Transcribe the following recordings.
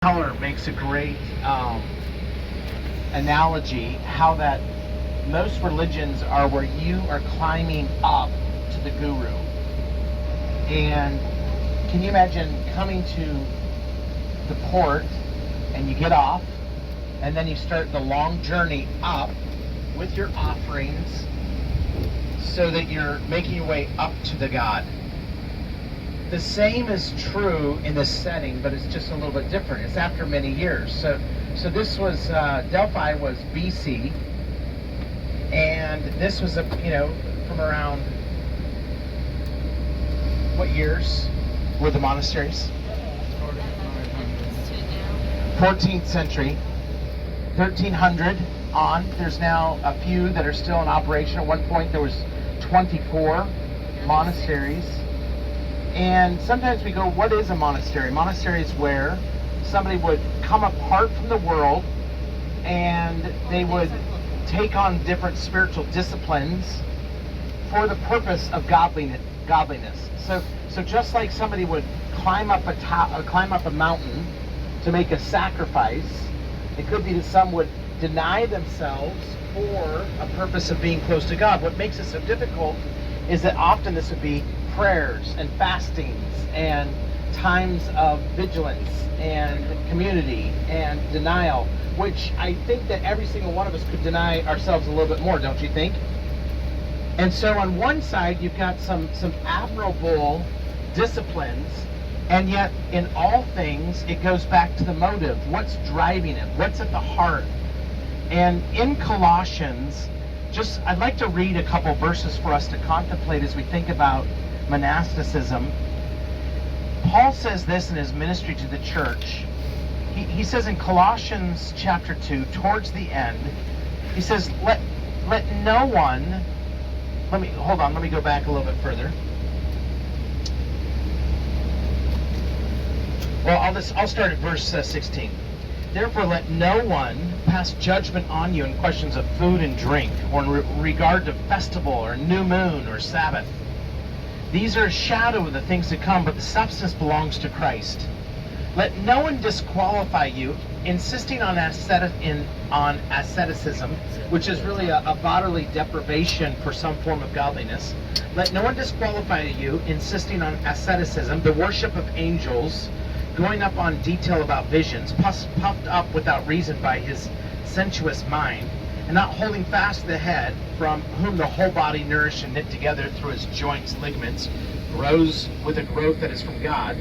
Color makes a great analogy how that most religions are where you are climbing up to the guru. And can you imagine coming to the port and you get off and then you start the long journey up with your offerings so that you're making your way up to the God. The same is true in this setting, but it's just a little bit different. It's after many years. So this was Delphi was BC, and this was from around what years were the monasteries? 14th century, 1300 on. There's now a few that are still in operation. At one point, there was 24 monasteries. And sometimes we go, what is a monastery? Monastery is where somebody would come apart from the world and they would take on different spiritual disciplines for the purpose of godliness. So just like somebody would climb up a mountain to make a sacrifice, it could be that some would deny themselves for a purpose of being close to God. What makes it so difficult is that often this would be prayers and fastings and times of vigilance and community and denial, which I think that every single one of us could deny ourselves a little bit more, don't you think? And so on one side you've got some admirable disciplines, and yet in all things it goes back to the motive. What's driving it? What's at the heart? And in Colossians, I'd like to read a couple verses for us to contemplate as we think about monasticism. Paul says this in his ministry to the church. He says in Colossians chapter 2, towards the end, he says, let no one, let me go back a little bit further. Well, I'll start at verse 16. Therefore, let no one pass judgment on you in questions of food and drink, or in regard to festival, or new moon, or Sabbath. These are a shadow of the things to come, but the substance belongs to Christ. Let no one disqualify you, insisting on asceticism, which is really a bodily deprivation for some form of godliness. Let no one disqualify you, insisting on asceticism, the worship of angels, going up on detail about visions, puffed up without reason by his sensuous mind, and not holding fast the head, from whom the whole body, nourished and knit together through his joints, ligaments, grows with a growth that is from God.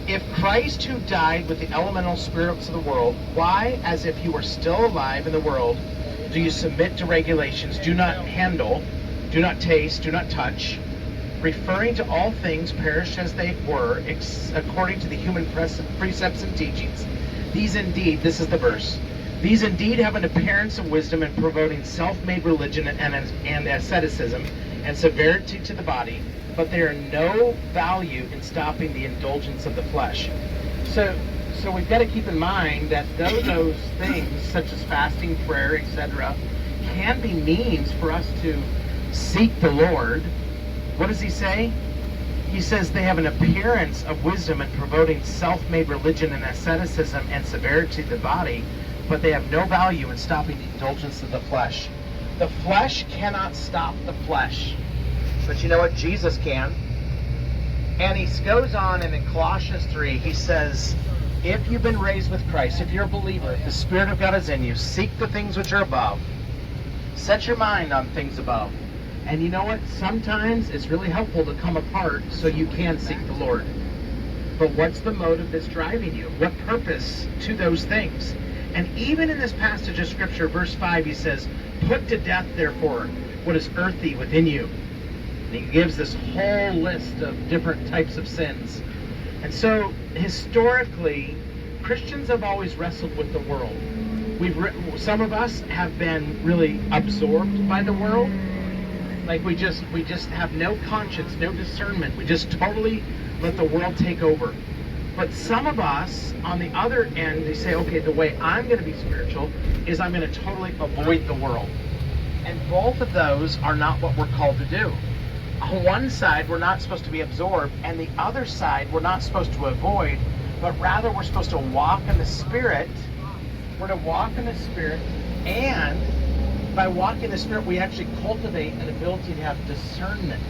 If Christ, who died with the elemental spirits of the world, why, as if you were still alive in the world, do you submit to regulations? Do not handle, do not taste, do not touch, referring to all things perish as they were, according to the human precepts and teachings. These indeed, this is the verse, these indeed have an appearance of wisdom in promoting self-made religion and asceticism and severity to the body, but they are no value in stopping the indulgence of the flesh. So we've got to keep in mind that those things, such as fasting, prayer, etc., can be means for us to seek the Lord. What does he say? He says they have an appearance of wisdom in promoting self-made religion and asceticism and severity to the body, but they have no value in stopping the indulgence of the flesh. The flesh cannot stop the flesh. But you know what? Jesus can. And he goes on, and in Colossians 3, he says, if you've been raised with Christ, if you're a believer, if the Spirit of God is in you, seek the things which are above. Set your mind on things above. And you know what? Sometimes it's really helpful to come apart so you can seek the Lord. But what's the motive that's driving you? What purpose to those things? And even in this passage of Scripture, verse 5, he says, put to death, therefore, what is earthy within you. And he gives this whole list of different types of sins. And so, historically, Christians have always wrestled with the world. Some of us have been really absorbed by the world. Like we just have no conscience, no discernment. We just totally let the world take over. But some of us, on the other end, they say, okay, the way I'm going to be spiritual is I'm going to totally avoid the world. And both of those are not what we're called to do. On one side, we're not supposed to be absorbed, and the other side, we're not supposed to avoid. but rather we're supposed to walk in the Spirit. We're to walk in the Spirit, and by walking in the Spirit, we actually cultivate an ability to have discernment,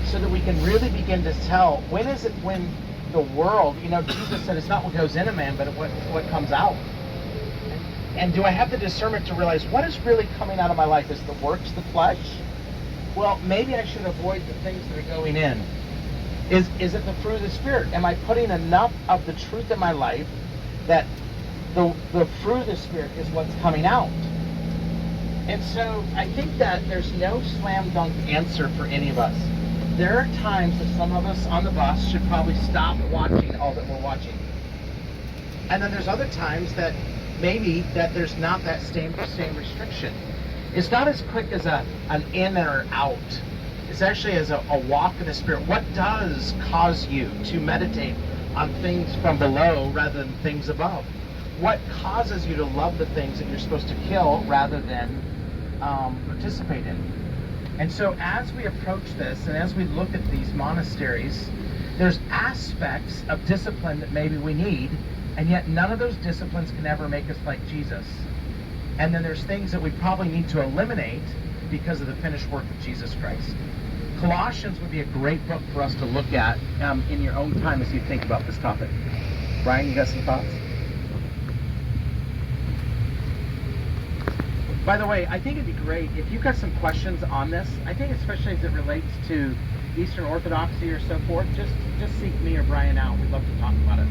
so that we can really begin to tell when is it when the world, Jesus said it's not what goes in a man, but what comes out. And do I have the discernment to realize what is really coming out of my life? Is the works the flesh? Well, maybe I should avoid the things that are going in. Is it the fruit of the Spirit? Am I putting enough of the truth in my life that the fruit of the Spirit is what's coming out? And so I think that there's no slam dunk answer for any of us. There are times that some of us on the bus should probably stop watching all that we're watching. And then there's other times that maybe that there's not that same restriction. It's not as quick as an in or out. It's actually as a walk in the Spirit. What does cause you to meditate on things from below rather than things above? What causes you to love the things that you're supposed to kill rather than participate in? And so as we approach this and as we look at these monasteries, there's aspects of discipline that maybe we need, and yet none of those disciplines can ever make us like Jesus. And then there's things that we probably need to eliminate because of the finished work of Jesus Christ. Colossians would be a great book for us to look at in your own time as you think about this topic. Brian, you got some thoughts? By the way, I think it'd be great if you've got some questions on this. I think especially as it relates to Eastern Orthodoxy or so forth, just seek me or Brian out. We'd love to talk about it.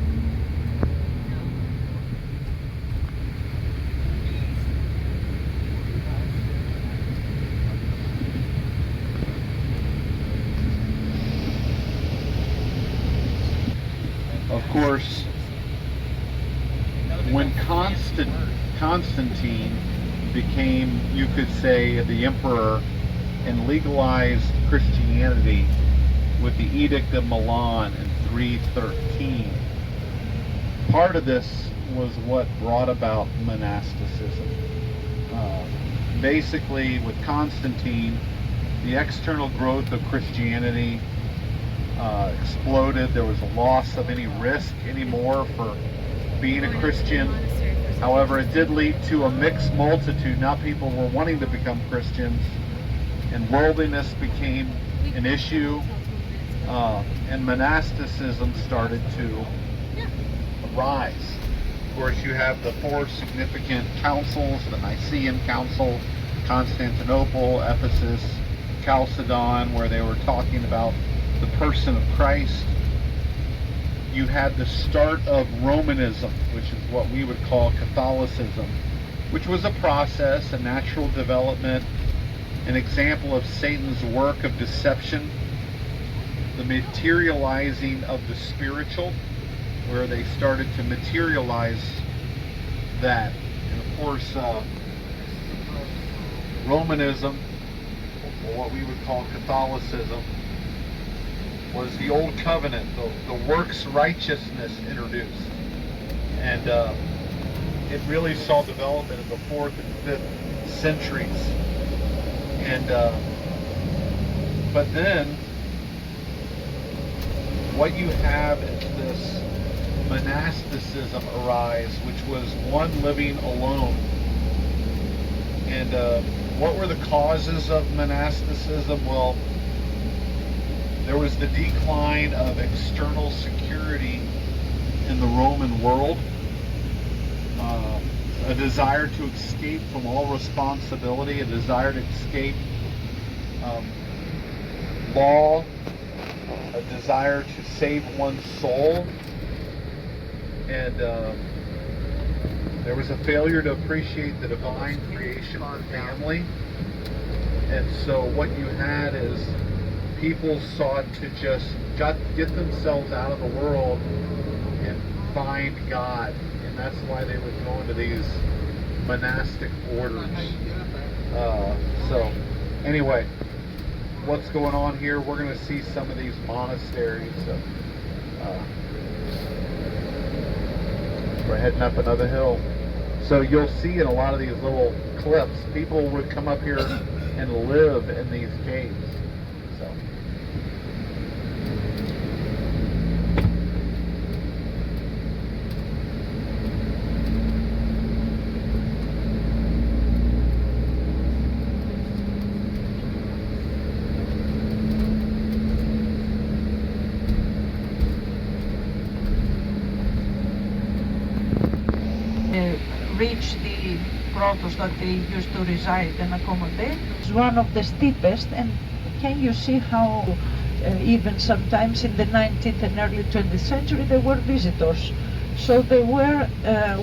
Of course, when Constantine became, you could say, the emperor and legalized Christianity with the Edict of Milan in 313, part of this was what brought about monasticism. Basically, with Constantine, the external growth of Christianity exploded. There was a loss of any risk anymore for being a Christian. However, it did lead to a mixed multitude. Now people were wanting to become Christians, and worldliness became an issue, and monasticism started to rise. Of course, you have the four significant councils: the Nicene Council, Constantinople, Ephesus, Chalcedon, where they were talking about the person of Christ. You had the start of Romanism, which is what we would call Catholicism, which was a process, a natural development, an example of Satan's work of deception, the materializing of the spiritual, where they started to materialize that. And of course, Romanism, or what we would call Catholicism, was the old covenant, the works righteousness introduced. And it really saw development in the 4th and 5th centuries. And but then what you have is this monasticism arise, which was one living alone. And what were the causes of monasticism? Well, there was the decline of external security in the Roman world, a desire to escape from all responsibility, a desire to escape law, a desire to save one's soul, and there was a failure to appreciate the divine creation of the family. And so what you had is people sought to just get themselves out of the world and find God, and that's why they would go into these monastic orders. So anyway, what's going on here? We're going to see some of these monasteries. We're heading up another hill. So you'll see in a lot of these little clips, people would come up here and live in these caves. So reach the grottos that they used to reside and accommodate. It's one of the steepest, and can you see how even sometimes in the 19th and early 20th century there were visitors. So they were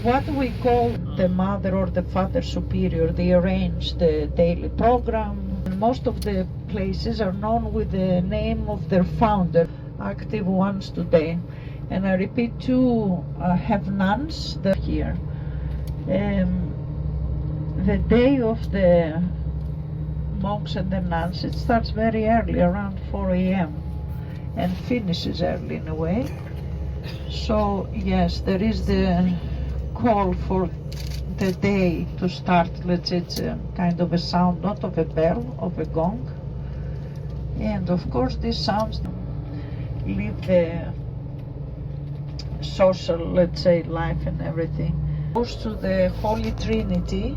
what we call the mother or the father superior. They arranged the daily program. Most of the places are known with the name of their founder, active ones today. And I repeat, two have nuns that are here. The day of the monks and the nuns, it starts very early, around 4 a.m. and finishes early in a way. So yes, there is the call for the day to start. Let's say it's a kind of a sound, not of a bell, of a gong. And of course these sounds leave the social, let's say, life and everything. Goes to the Holy Trinity